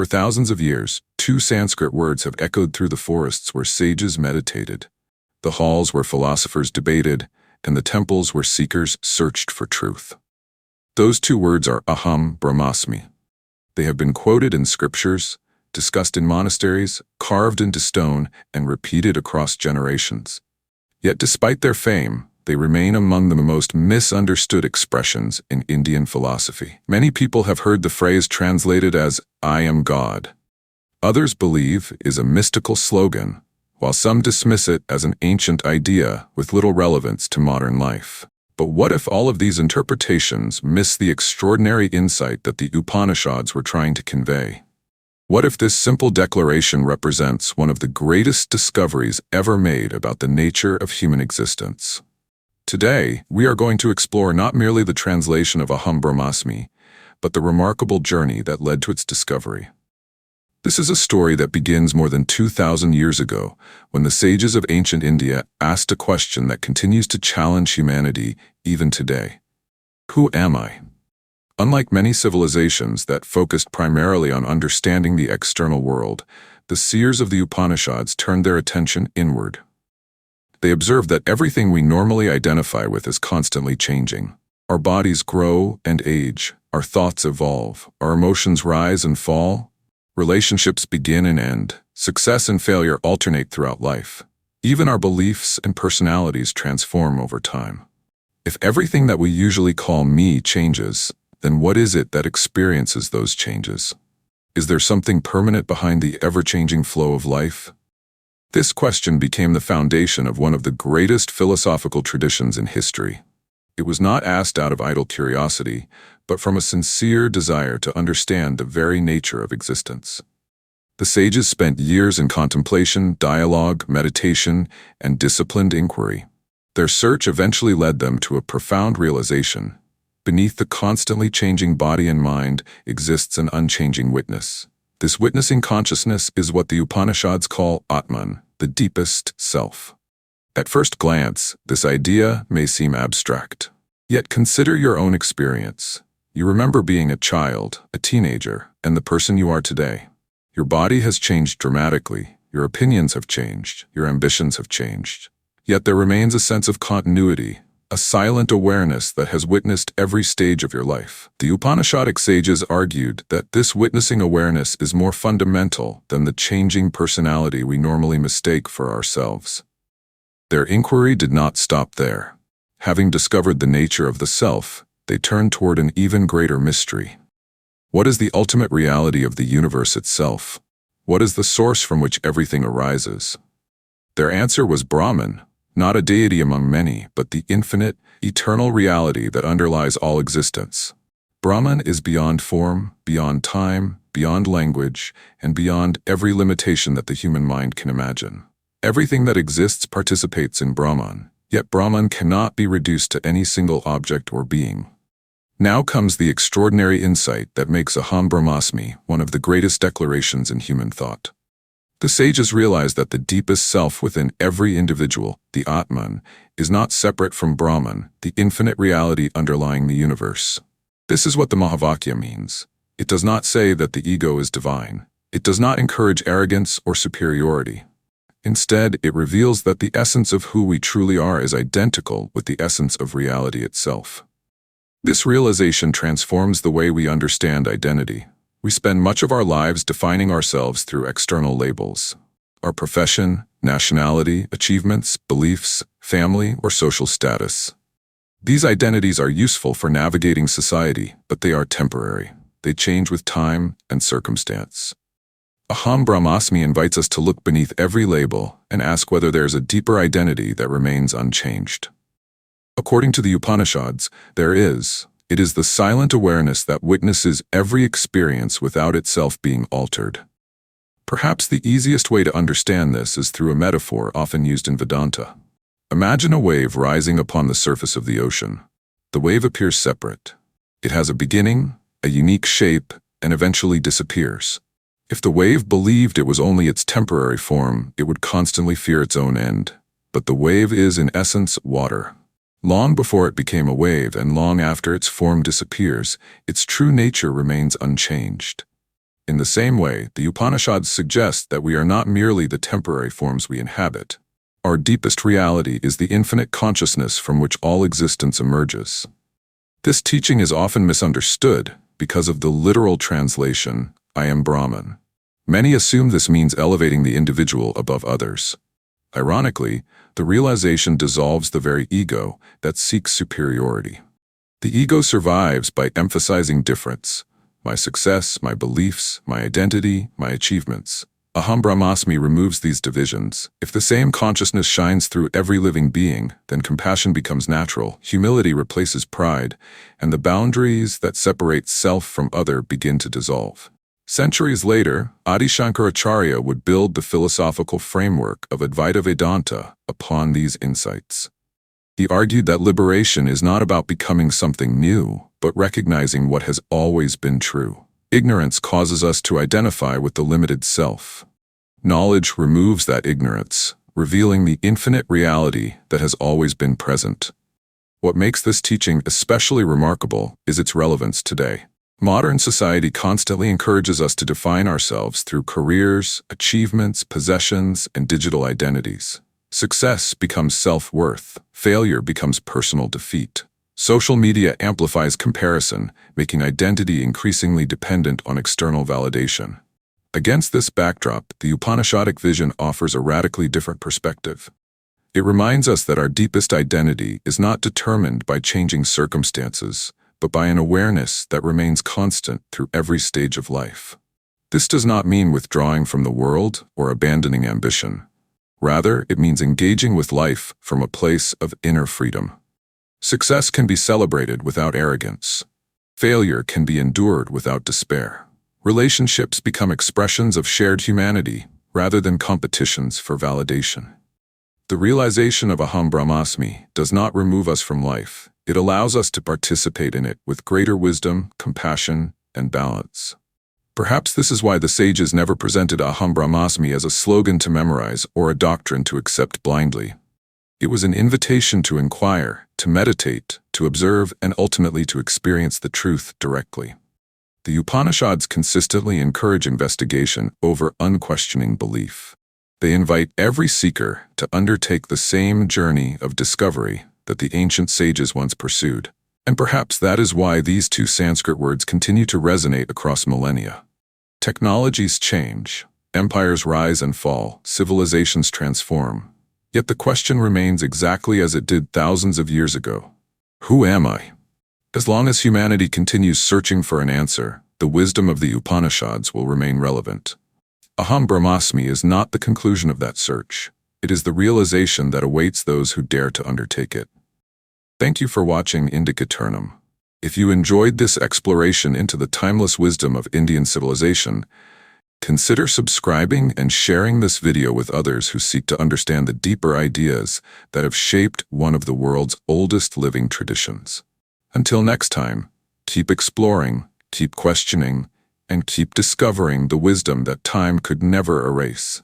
For thousands of years, two Sanskrit words have echoed through the forests where sages meditated, the halls where philosophers debated, and the temples where seekers searched for truth. Those two words are Aham Brahmasmi. They have been quoted in scriptures, discussed in monasteries, carved into stone, and repeated across generations. Yet despite their fame, they remain among the most misunderstood expressions in Indian philosophy. Many people have heard the phrase translated as, "I am God." Others believe is a mystical slogan, while some dismiss it as an ancient idea with little relevance to modern life. But what if all of these interpretations miss the extraordinary insight that the Upanishads were trying to convey? What if this simple declaration represents one of the greatest discoveries ever made about the nature of human existence? Today, we are going to explore not merely the translation of Aham Brahmasmi, but the remarkable journey that led to its discovery. This is a story that begins more than 2,000 years ago, when the sages of ancient India asked a question that continues to challenge humanity even today. Who am I? Unlike many civilizations that focused primarily on understanding the external world, the seers of the Upanishads turned their attention inward. They observed that everything we normally identify with is constantly changing. Our bodies grow and age, our thoughts evolve, our emotions rise and fall, relationships begin and end, success and failure alternate throughout life. Even our beliefs and personalities transform over time. If everything that we usually call me changes, then what is it that experiences those changes? Is there something permanent behind the ever-changing flow of life? This question became the foundation of one of the greatest philosophical traditions in history. It was not asked out of idle curiosity, but from a sincere desire to understand the very nature of existence. The sages spent years in contemplation, dialogue, meditation, and disciplined inquiry. Their search eventually led them to a profound realization. Beneath the constantly changing body and mind exists an unchanging witness. This witnessing consciousness is what the Upanishads call Atman, the deepest self. At first glance, this idea may seem abstract. Yet consider your own experience. You remember being a child, a teenager, and the person you are today. Your body has changed dramatically, your opinions have changed, your ambitions have changed. Yet there remains a sense of continuity, a silent awareness that has witnessed every stage of your life. The Upanishadic sages argued that this witnessing awareness is more fundamental than the changing personality we normally mistake for ourselves. Their inquiry did not stop there. Having discovered the nature of the self, they turned toward an even greater mystery. What is the ultimate reality of the universe itself? What is the source from which everything arises? Their answer was Brahman, not a deity among many, but the infinite, eternal reality that underlies all existence. Brahman is beyond form, beyond time, beyond language, and beyond every limitation that the human mind can imagine. Everything that exists participates in Brahman, yet Brahman cannot be reduced to any single object or being. Now comes the extraordinary insight that makes Aham Brahmasmi one of the greatest declarations in human thought. The sages realize that the deepest self within every individual, the Atman, is not separate from Brahman, the infinite reality underlying the universe. This is what the Mahavakya means. It does not say that the ego is divine. It does not encourage arrogance or superiority. Instead, it reveals that the essence of who we truly are is identical with the essence of reality itself. This realization transforms the way we understand identity. We spend much of our lives defining ourselves through external labels. Our profession, nationality, achievements, beliefs, family, or social status. These identities are useful for navigating society, but they are temporary. They change with time and circumstance. Aham Brahmasmi invites us to look beneath every label and ask whether there is a deeper identity that remains unchanged. According to the Upanishads, there is. It is the silent awareness that witnesses every experience without itself being altered. Perhaps the easiest way to understand this is through a metaphor often used in Vedanta. Imagine a wave rising upon the surface of the ocean. The wave appears separate. It has a beginning, a unique shape, and eventually disappears. If the wave believed it was only its temporary form, it would constantly fear its own end. But the wave is, in essence, water. Long before it became a wave and long after its form disappears, its true nature remains unchanged. In the same way, the Upanishads suggest that we are not merely the temporary forms we inhabit. Our deepest reality is the infinite consciousness from which all existence emerges. This teaching is often misunderstood because of the literal translation, I am Brahman. Many assume this means elevating the individual above others. Ironically, the realization dissolves the very ego that seeks superiority. The ego survives by emphasizing difference: my success, my beliefs, my identity, my achievements. Aham Brahmasmi removes these divisions. If the same consciousness shines through every living being, then compassion becomes natural, humility replaces pride, and the boundaries that separate self from other begin to dissolve. Centuries later, Adi Shankaracharya would build the philosophical framework of Advaita Vedanta upon these insights. He argued that liberation is not about becoming something new, but recognizing what has always been true. Ignorance causes us to identify with the limited self. Knowledge removes that ignorance, revealing the infinite reality that has always been present. What makes this teaching especially remarkable is its relevance today. Modern society constantly encourages us to define ourselves through careers, achievements, possessions, and digital identities. Success becomes self-worth. Failure becomes personal defeat. Social media amplifies comparison, making identity increasingly dependent on external validation. Against this backdrop, the Upanishadic vision offers a radically different perspective. It reminds us that our deepest identity is not determined by changing circumstances, but by an awareness that remains constant through every stage of life. This does not mean withdrawing from the world or abandoning ambition. Rather, it means engaging with life from a place of inner freedom. Success can be celebrated without arrogance. Failure can be endured without despair. Relationships become expressions of shared humanity rather than competitions for validation. The realization of Aham Brahmasmi does not remove us from life. It allows us to participate in it with greater wisdom, compassion, and balance. Perhaps this is why the sages never presented Aham Brahmasmi as a slogan to memorize or a doctrine to accept blindly. It was an invitation to inquire, to meditate, to observe, and ultimately to experience the truth directly. The Upanishads consistently encourage investigation over unquestioning belief. They invite every seeker to undertake the same journey of discovery that the ancient sages once pursued. And perhaps that is why these two Sanskrit words continue to resonate across millennia. Technologies change, empires rise and fall, civilizations transform. Yet the question remains exactly as it did thousands of years ago. Who am I? As long as humanity continues searching for an answer, the wisdom of the Upanishads will remain relevant. Aham Brahmasmi is not the conclusion of that search. It is the realization that awaits those who dare to undertake it. Thank you for watching Indic Eternum. If you enjoyed this exploration into the timeless wisdom of Indian civilization, consider subscribing and sharing this video with others who seek to understand the deeper ideas that have shaped one of the world's oldest living traditions. Until next time, keep exploring, keep questioning, and keep discovering the wisdom that time could never erase.